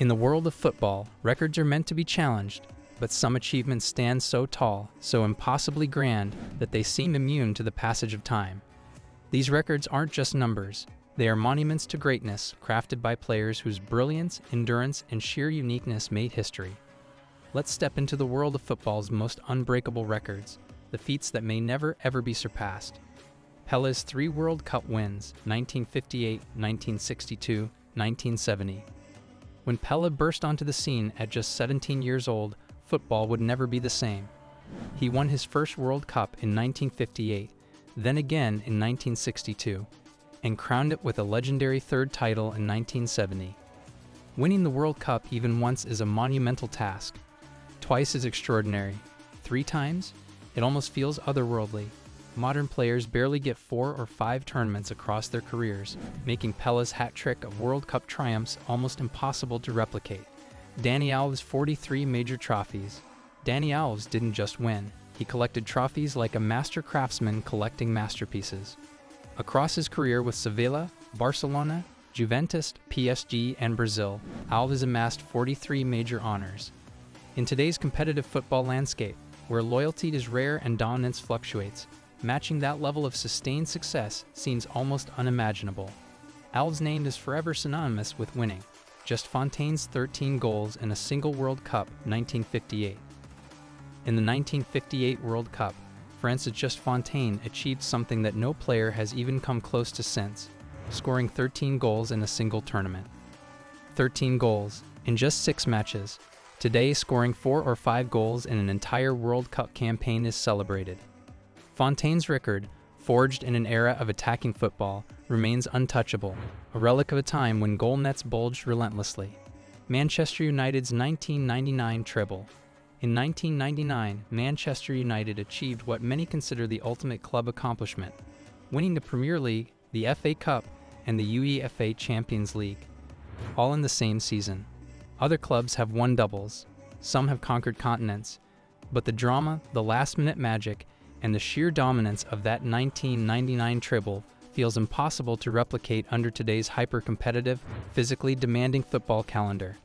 In the world of football, records are meant to be challenged, but some achievements stand so tall, so impossibly grand, that they seem immune to the passage of time. These records aren't just numbers. They are monuments to greatness, crafted by players whose brilliance, endurance, and sheer uniqueness made history. Let's step into the world of football's most unbreakable records, the feats that may never ever be surpassed. Peles' 3 World Cup wins, 1958, 1962, 1970. When Pele burst onto the scene at just 17 years old, football would never be the same. He won his first World Cup in 1958, then again in 1962, and crowned it with a legendary third title in 1970. Winning the World Cup even once is a monumental task. Twice is extraordinary. 3 times? It almost feels otherworldly. Modern players barely get 4 or 5 tournaments across their careers, making Pele's hat trick of World Cup triumphs almost impossible to replicate. Dani Alves' 43 major trophies. Dani Alves didn't just win. He collected trophies like a master craftsman collecting masterpieces. Across his career with Sevilla, Barcelona, Juventus, PSG, and Brazil, Alves amassed 43 major honors. In today's competitive football landscape, where loyalty is rare and dominance fluctuates, matching that level of sustained success seems almost unimaginable. Alves' name is forever synonymous with winning. Just Fontaines' 13 goals in a single World Cup, 1958. In the 1958 World Cup, France's Just Fontaines achieved something that no player has even come close to since, scoring 13 goals in a single tournament. 13 goals in just 6 matches. Today, scoring 4 or 5 goals in an entire World Cup campaign is celebrated. Fontaines' record, forged in an era of attacking football, remains untouchable, a relic of a time when goal nets bulged relentlessly. Manchester United's 1999 treble. In 1999, Manchester United achieved what many consider the ultimate club accomplishment, winning the Premier League, the FA Cup, and the UEFA Champions League, all in the same season. Other clubs have won doubles, some have conquered continents, but the drama, the last-minute magic, and the sheer dominance of that 1999 treble feels impossible to replicate under today's hyper-competitive, physically demanding football calendar.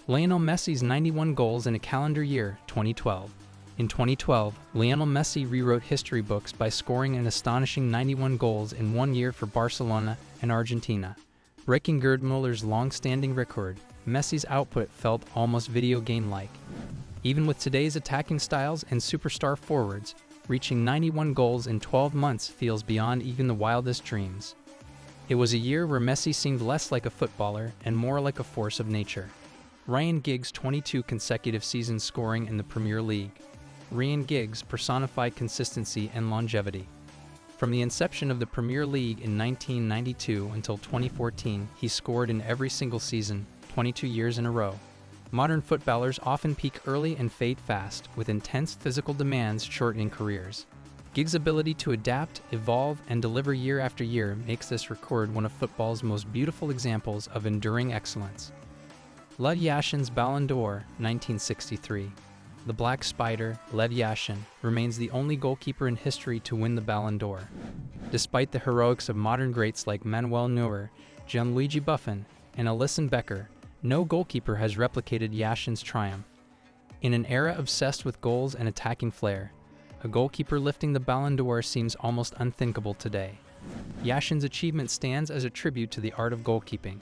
Lionel Messi's 91 goals in a calendar year, 2012. In 2012, Lionel Messi rewrote history books by scoring an astonishing 91 goals in 1 year for Barcelona and Argentina. Breaking Gerd Muller's long-standing record, Messi's output felt almost video game-like. Even with today's attacking styles and superstar forwards, reaching 91 goals in 12 months feels beyond even the wildest dreams. It was a year where Messi seemed less like a footballer and more like a force of nature. Ryan Giggs' 22 consecutive seasons scoring in the Premier League. Ryan Giggs personified consistency and longevity. From the inception of the Premier League in 1992 until 2014, he scored in every single season, 22 years in a row. Modern footballers often peak early and fade fast, with intense physical demands shortening careers. Giggs' ability to adapt, evolve, and deliver year after year makes this record one of football's most beautiful examples of enduring excellence. Lev Yashin's Ballon d'Or, 1963. The Black Spider, Lev Yashin, remains the only goalkeeper in history to win the Ballon d'Or. Despite the heroics of modern greats like Manuel Neuer, Gianluigi Buffon, and Alisson Becker, no goalkeeper has replicated Yashin's triumph. In an era obsessed with goals and attacking flair, a goalkeeper lifting the Ballon d'Or seems almost unthinkable today. Yashin's achievement stands as a tribute to the art of goalkeeping.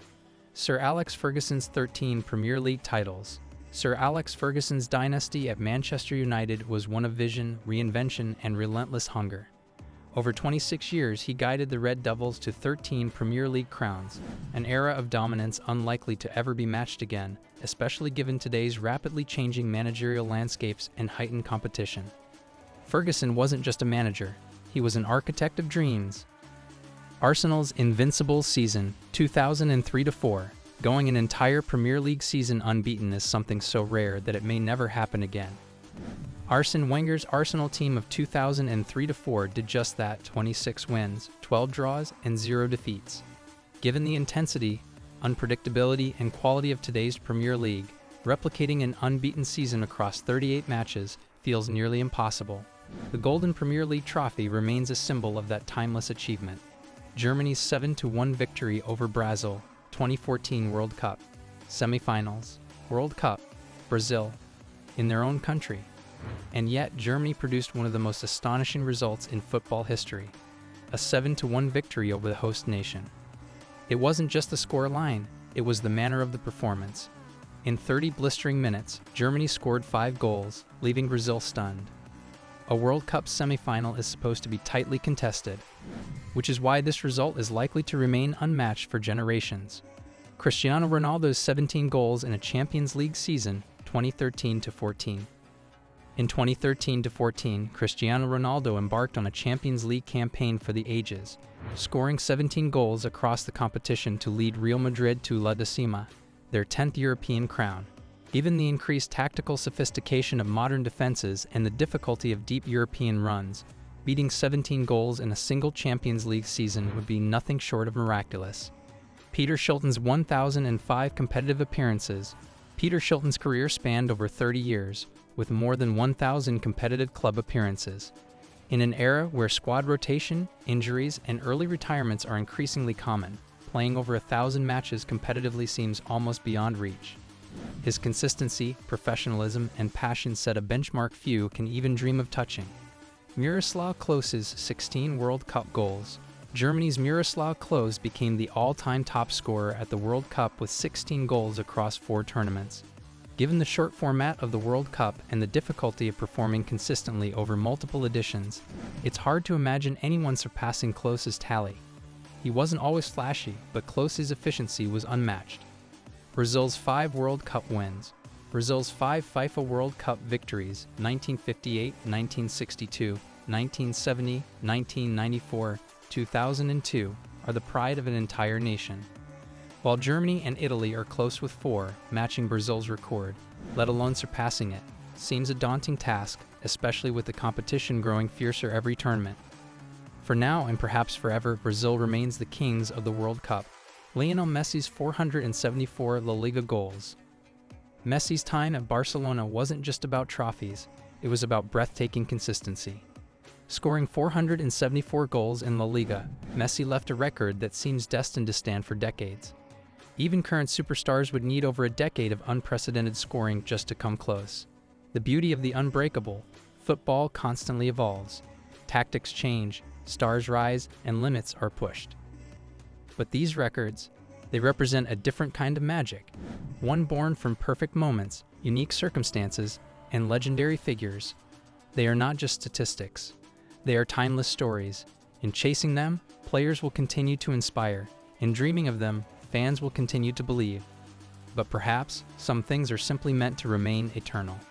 Sir Alex Ferguson's 13 Premier League titles. Sir Alex Ferguson's dynasty at Manchester United was one of vision, reinvention, and relentless hunger. Over 26 years, he guided the Red Devils to 13 Premier League crowns, an era of dominance unlikely to ever be matched again, especially given today's rapidly changing managerial landscapes and heightened competition. Ferguson wasn't just a manager, he was an architect of dreams. Arsenal's Invincible season, 2003-04. Going an entire Premier League season unbeaten is something so rare that it may never happen again. Arsene Wenger's Arsenal team of 2003-04 did just that, 26 wins, 12 draws, and 0 defeats. Given the intensity, unpredictability, and quality of today's Premier League, replicating an unbeaten season across 38 matches feels nearly impossible. The Golden Premier League trophy remains a symbol of that timeless achievement. Germany's 7-1 victory over Brazil, 2014 World Cup. semifinals, World Cup, Brazil, in their own country. And yet, Germany produced one of the most astonishing results in football history, a 7-1 victory over the host nation. It wasn't just the score line, it was the manner of the performance. In 30 blistering minutes, Germany scored 5 goals, leaving Brazil stunned. A World Cup semifinal is supposed to be tightly contested, which is why this result is likely to remain unmatched for generations. Cristiano Ronaldo's 17 goals in a Champions League season, 2013-14. In 2013-14, Cristiano Ronaldo embarked on a Champions League campaign for the ages, scoring 17 goals across the competition to lead Real Madrid to La Decima, their 10th European crown. Given the increased tactical sophistication of modern defenses and the difficulty of deep European runs, beating 17 goals in a single Champions League season would be nothing short of miraculous. Peter Shilton's 1,005 competitive appearances. Peter Shilton's career spanned over 30 years, with more than 1,000 competitive club appearances. In an era where squad rotation, injuries, and early retirements are increasingly common, playing over 1,000 matches competitively seems almost beyond reach. His consistency, professionalism, and passion set a benchmark few can even dream of touching. Miroslav Closes' 16 World Cup goals. Germany's Miroslav Klose became the all-time top scorer at the World Cup with 16 goals across 4 tournaments. Given the short format of the World Cup and the difficulty of performing consistently over multiple editions, it's hard to imagine anyone surpassing Klose's tally. He wasn't always flashy, but Klose's efficiency was unmatched. Brazil's 5 World Cup wins. Brazil's 5 FIFA World Cup victories, 1958, 1962, 1970, 1994, 2002, are the pride of an entire nation. While Germany and Italy are close with 4, matching Brazil's record, let alone surpassing it, seems a daunting task, especially with the competition growing fiercer every tournament. For now and perhaps forever, Brazil remains the kings of the World Cup. Lionel Messi's 474 La Liga goals. Messi's time at Barcelona wasn't just about trophies, it was about breathtaking consistency. Scoring 474 goals in La Liga, Messi left a record that seems destined to stand for decades. Even current superstars would need over a decade of unprecedented scoring just to come close. The beauty of the unbreakable, football constantly evolves. Tactics change, stars rise, and limits are pushed. But these records, they represent a different kind of magic, one born from perfect moments, unique circumstances, and legendary figures. They are not just statistics. They are timeless stories. In chasing them, players will continue to inspire. In dreaming of them, fans will continue to believe. But perhaps, some things are simply meant to remain eternal.